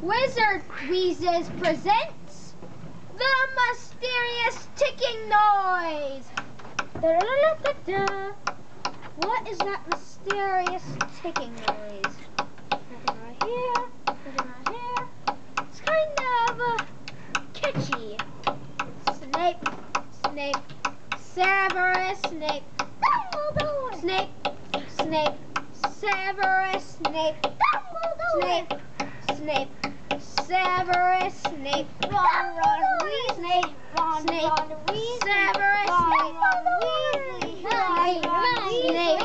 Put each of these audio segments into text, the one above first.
Wizard Wheezes presents the mysterious ticking noise. Da-da-da-da-da. What is that mysterious ticking noise? Nothing right here, nothing right here. It's kind of catchy. Snape, Snape, Severus Snape, Dumbledore. Snape, Snape, Severus Snape, Dumbledore. Snape, Severus Snape, Ron, Weasley, Snape, Ron, Weasley, Severus Snape, Weasley, Snape,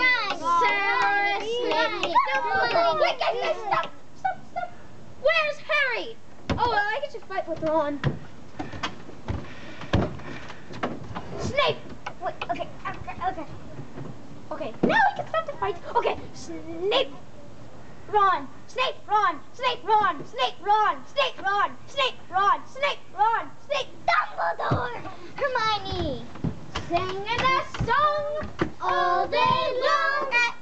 Severus Snape, Dumbledore. Wait, guys, stop! Where's Harry? Oh, well, I get to fight with Ron. Snape! Wait, okay. Okay, now we can start the fight. Okay, Snape! Ron! Snape! Ron! Snape! Ron! Snape! Ron! Snape! Ron! Snape! Ron! Snape! Ron! Snape! Dumbledore! Hermione! Singing a song all day long at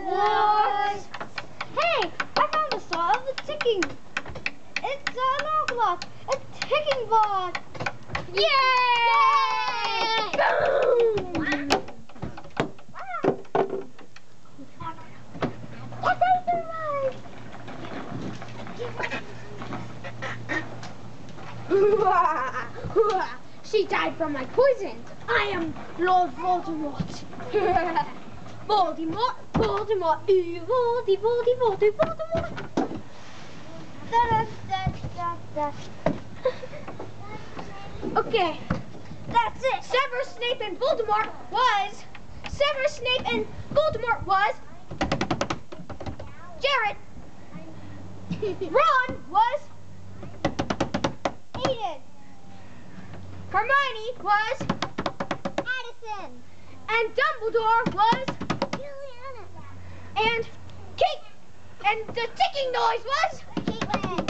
Hogwarts! Hey! I found the saw of the ticking. It's an alarm clock. A ticking clock. Yay! Boom! She died from my poison. I am Lord Voldemort. Voldemort, evil, Voldemort. Okay, that's it. Severus Snape and Voldemort was Jared. Ron was Aiden. Hermione was Addison. And Dumbledore was Juliana. And Kate. And the ticking noise was Caitlin.